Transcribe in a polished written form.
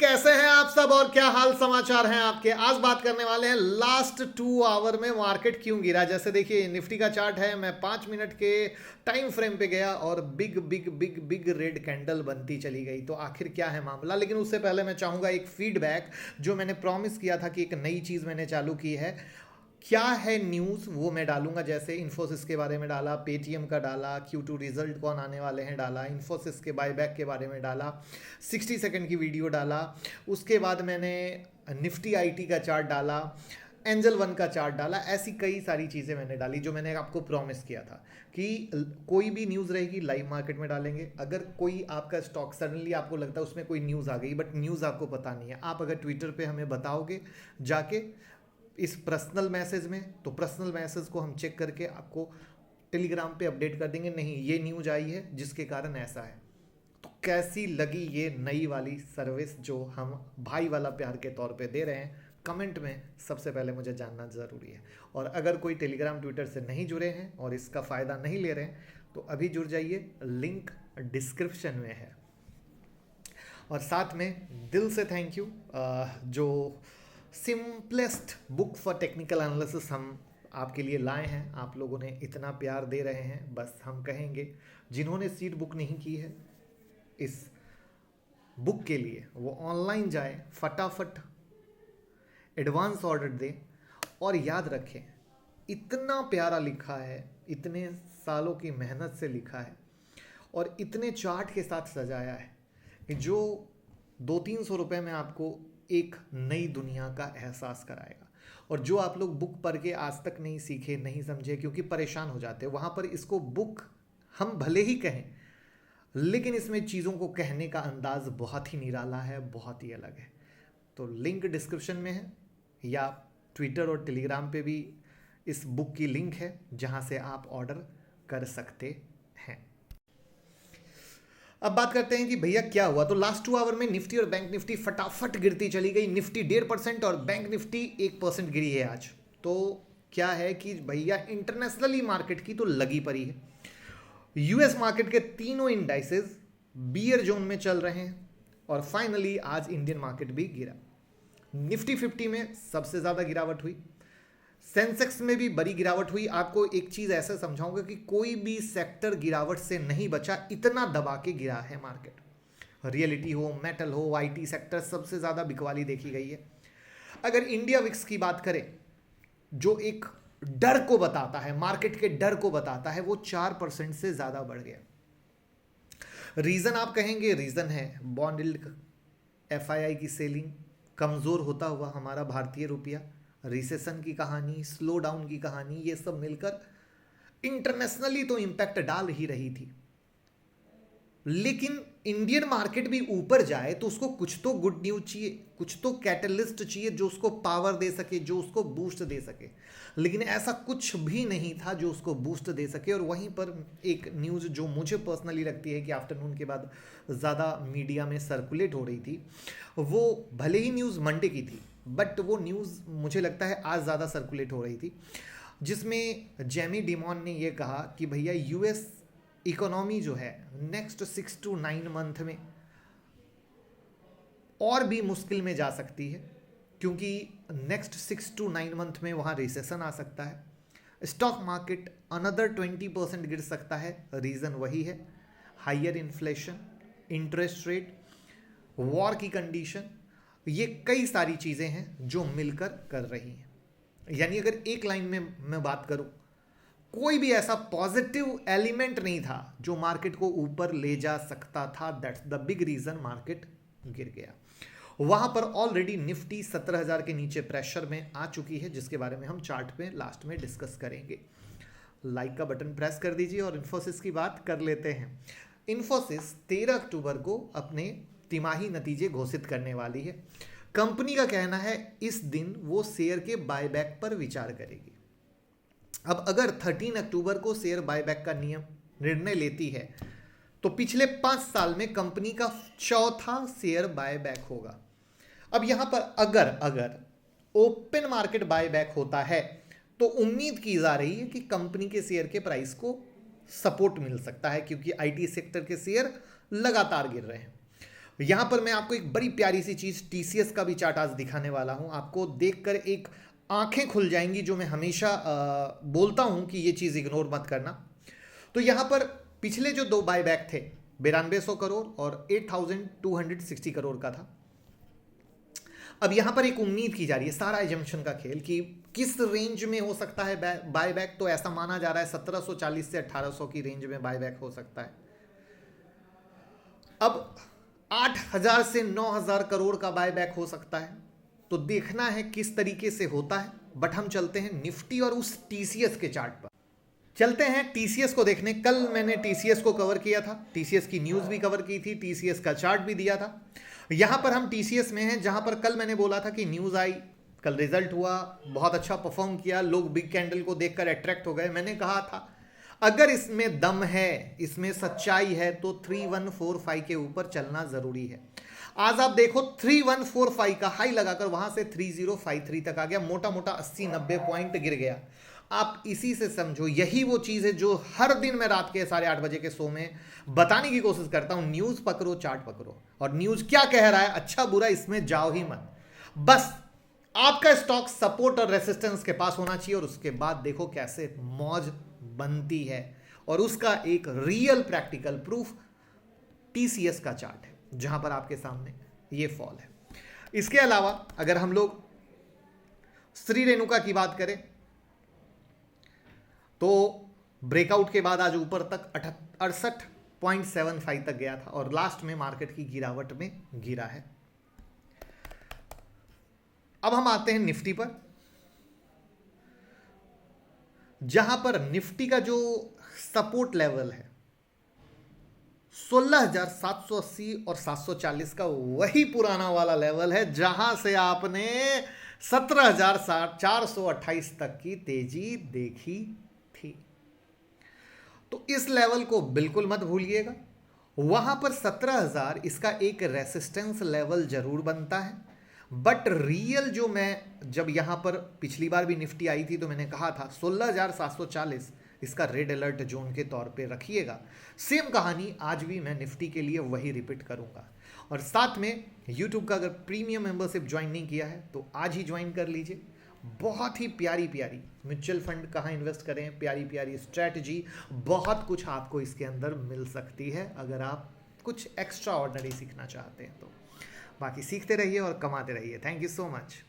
कैसे हैं आप सब और क्या हाल समाचार हैं आपके। आज बात करने वाले हैं लास्ट 2 आवर में मार्केट क्यों गिरा। जैसे देखिए निफ्टी का चार्ट है, मैं 5 मिनट के टाइम फ्रेम पे गया और big big big big red candle बनती चली गई। तो आखिर क्या है मामला। लेकिन उससे पहले मैं चाहूँगा एक फीडबैक, जो मैंने प्रॉमिस किया था कि एक नई चीज़ मैंने चालू की है, क्या है न्यूज़ वो मैं डालूंगा। जैसे इन्फोसिस के बारे में डाला, पेटीएम का डाला, Q2 रिजल्ट कौन आने वाले हैं डाला, इन्फोसिस के बायबैक के बारे में डाला, 60 सेकंड की वीडियो डाला। उसके बाद मैंने निफ्टी आईटी का चार्ट डाला, एंजल वन का चार्ट डाला। ऐसी कई सारी चीज़ें मैंने डाली जो मैंने आपको प्रॉमिस किया था कि कोई भी न्यूज़ रहेगी लाइव मार्केट में डालेंगे। अगर कोई आपका स्टॉक सडनली आपको लगता है उसमें कोई न्यूज़ आ गई, बट न्यूज़ आपको पता नहीं है, आप अगर ट्विटर पे हमें बताओगे जाके इस पर्सनल मैसेज में, तो पर्सनल मैसेज को हम चेक करके आपको टेलीग्राम पे अपडेट कर देंगे, नहीं ये न्यूज़ आई है जिसके कारण ऐसा है। तो कैसी लगी ये नई वाली सर्विस जो हम भाई वाला प्यार के तौर पे दे रहे हैं, कमेंट में सबसे पहले मुझे जानना ज़रूरी है। और अगर कोई टेलीग्राम ट्विटर से नहीं जुड़े हैं और इसका फ़ायदा नहीं ले रहे हैं तो अभी जुड़ जाइए, लिंक डिस्क्रिप्शन में है। और साथ में दिल से थैंक यू, जो simplest book for technical analysis हम आपके लिए लाए हैं। आप लोगों ने इतना प्यार दे रहे हैं, बस हम कहेंगे जिन्होंने सीट बुक नहीं की है इस बुक के लिए वो ऑनलाइन जाए, फटाफट एडवांस ऑर्डर दें। और याद रखें इतना प्यारा लिखा है, इतने सालों की मेहनत से लिखा है और इतने चार्ट के साथ सजाया है कि जो 200-300 रुपये में आपको एक नई दुनिया का एहसास कराएगा। और जो आप लोग बुक पढ़ के आज तक नहीं सीखे, नहीं समझे, क्योंकि परेशान हो जाते हैं, वहाँ पर इसको बुक हम भले ही कहें, लेकिन इसमें चीज़ों को कहने का अंदाज बहुत ही निराला है, बहुत ही अलग है। तो लिंक डिस्क्रिप्शन में है, या ट्विटर और टेलीग्राम पे भी इस बुक की लिंक है जहाँ से आप ऑर्डर कर सकते हैं। अब बात करते हैं कि भैया क्या हुआ। तो लास्ट 2 आवर में निफ्टी और बैंक निफ्टी फटाफट गिरती चली गई। निफ्टी 1.5% और बैंक निफ्टी 1% गिरी है आज। तो क्या है कि भैया इंटरनेशनली मार्केट की तो लगी पड़ी है। यूएस मार्केट के तीनों इंडाइसेस बियर जोन में चल रहे हैं और फाइनली आज इंडियन मार्केट भी गिरा। निफ्टी 50 में सबसे ज़्यादा गिरावट हुई, सेंसेक्स में भी बड़ी गिरावट हुई। आपको एक चीज़ ऐसे समझाऊंगा कि कोई भी सेक्टर गिरावट से नहीं बचा, इतना दबा के गिरा है मार्केट। रियलिटी हो, मेटल हो, आईटी सेक्टर सबसे ज़्यादा बिकवाली देखी गई है। अगर इंडिया विक्स की बात करें, जो एक डर को बताता है, मार्केट के डर को बताता है, वो 4% से ज़्यादा बढ़ गया। रीज़न आप कहेंगे, रीज़न है बॉन्ड यील्ड, एफआईआई की सेलिंग, कमज़ोर होता हुआ हमारा भारतीय रुपया, रिसेशन की कहानी, स्लो डाउन की कहानी, ये सब मिलकर इंटरनेशनली तो इम्पैक्ट डाल ही रही थी। लेकिन इंडियन मार्केट भी ऊपर जाए तो उसको कुछ तो गुड न्यूज चाहिए, कुछ तो कैटलिस्ट चाहिए जो उसको पावर दे सके, जो उसको बूस्ट दे सके। लेकिन ऐसा कुछ भी नहीं था जो उसको बूस्ट दे सके। और वहीं पर एक न्यूज़ जो मुझे पर्सनली लगती है कि आफ्टरनून के बाद ज़्यादा मीडिया में सर्कुलेट हो रही थी, वो भले ही न्यूज़ मंडे की थी, बट वो न्यूज़ मुझे लगता है आज ज़्यादा सर्कुलेट हो रही थी, जिसमें जेमी डिमॉन ने ये कहा कि भैया यूएस इकोनॉमी जो है नेक्स्ट 6 to 9 मंथ में और भी मुश्किल में जा सकती है, क्योंकि नेक्स्ट 6 to 9 मंथ में वहाँ रिसेशन आ सकता है। स्टॉक मार्केट अनदर 20% गिर सकता है। रीज़न वही है, higher inflation, interest rate, war की कंडीशन, ये कई सारी चीज़ें हैं जो मिलकर कर रही हैं। यानी अगर एक लाइन में मैं बात करूं, कोई भी ऐसा पॉजिटिव एलिमेंट नहीं था जो मार्केट को ऊपर ले जा सकता था। That's the big reason market गिर गया। वहां पर ऑलरेडी निफ्टी 17,000 के नीचे प्रेशर में आ चुकी है, जिसके बारे में हम चार्ट पे लास्ट में डिस्कस करेंगे। लाइक का बटन प्रेस कर दीजिए और इन्फोसिस की बात कर लेते हैं। इन्फोसिस 13 अक्टूबर को अपने तिमाही नतीजे घोषित करने वाली है। कंपनी का कहना है इस दिन वो शेयर के बायबैक पर विचार करेगी। अब अगर 13 अक्टूबर को शेयर बायबैक का निर्णय लेती है तो पिछले 5 साल में कंपनी का चौथा शेयर बायबैक होगा। अब यहां पर अगर ओपन मार्केट बायबैक होता है तो उम्मीद की जा रही है कि कंपनी के शेयर के प्राइस को सपोर्ट मिल सकता है, क्योंकि आईटी सेक्टर के शेयर लगातार गिर रहे हैं। यहां पर मैं आपको एक बड़ी प्यारी सी चीज टीसीएस का भी चार्ट आज दिखाने वाला हूं, आपको देखकर एक आंखें खुल जाएंगी, जो मैं हमेशा बोलता हूं कि ये चीज इग्नोर मत करना। तो यहां पर पिछले जो दो बायबैक थे 9200 करोड़ और 8260 करोड़ का था। अब यहां पर एक उम्मीद की जा रही है, सारा एजम्पशन का खेल कि किस रेंज में हो सकता है बायबैक, तो ऐसा माना जा रहा है 1740 से 1800 की रेंज में बायबैक हो सकता है। अब 8000 से 9000 करोड़ का बायबैक हो सकता है, तो देखना है किस तरीके से होता है। बट हम चलते हैं निफ्टी और उस टीसीएस के चार्ट पर, चलते हैं टीसीएस को देखने। कल मैंने टीसीएस को कवर किया था, टीसीएस की न्यूज भी कवर की थी, टीसीएस का चार्ट भी दिया था। यहां पर हम टीसीएस में हैं, जहां पर कल मैंने बोला था कि न्यूज आई, कल रिजल्ट हुआ, बहुत अच्छा परफॉर्म किया, लोग बिग कैंडल को देखकर अट्रैक्ट हो गए। मैंने कहा था अगर इसमें दम है, इसमें सच्चाई है, तो 3145 के ऊपर चलना जरूरी है। आज आप देखो 3145 का हाई लगाकर वहां से 3053 तक आ गया, मोटा मोटा 80-90 पॉइंट गिर गया। आप इसी से समझो, यही वो चीज है जो हर दिन मैं रात के 8:30 बजे के शो में बताने की कोशिश करता हूं। न्यूज पकड़ो, चार्ट पकड़ो, और न्यूज क्या कह रहा है, अच्छा बुरा इसमें जाओ ही मत। बस आपका स्टॉक सपोर्ट और रेसिस्टेंस के पास होना चाहिए, और उसके बाद देखो कैसे मौज बनती है। और उसका एक रियल प्रैक्टिकल प्रूफ टीसीएस का चार्ट है, जहां पर आपके सामने ये फॉल है। इसके अलावा अगर हम लोग श्री रेणुका की बात करें, तो ब्रेकआउट के बाद आज ऊपर तक 68.75 तक गया था, और लास्ट में मार्केट की गिरावट में गिरा है। अब हम आते हैं निफ्टी पर, जहां पर निफ्टी का जो सपोर्ट लेवल है 16,780 और 740 का, वही पुराना वाला लेवल है जहां से आपने 17,428 तक की तेजी देखी थी। तो इस लेवल को बिल्कुल मत भूलिएगा। वहां पर 17,000 इसका एक रेसिस्टेंस लेवल जरूर बनता है, बट रियल जो मैं जब यहां पर पिछली बार भी निफ्टी आई थी तो मैंने कहा था 16,740 इसका रेड अलर्ट जोन के तौर पे रखिएगा। सेम कहानी आज भी मैं निफ्टी के लिए वही रिपीट करूंगा। और साथ में यूट्यूब का अगर प्रीमियम मेंबरशिप ज्वाइन नहीं किया है तो आज ही ज्वाइन कर लीजिए। बहुत ही प्यारी प्यारी म्यूचुअल फंड कहाँ इन्वेस्ट करें, प्यारी प्यारी स्ट्रैटेजी, बहुत कुछ आपको इसके अंदर मिल सकती है अगर आप कुछ एक्स्ट्रा ऑर्डिनरी सीखना चाहते हैं तो। बाकी सीखते रहिए और कमाते रहिए। Thank you so much.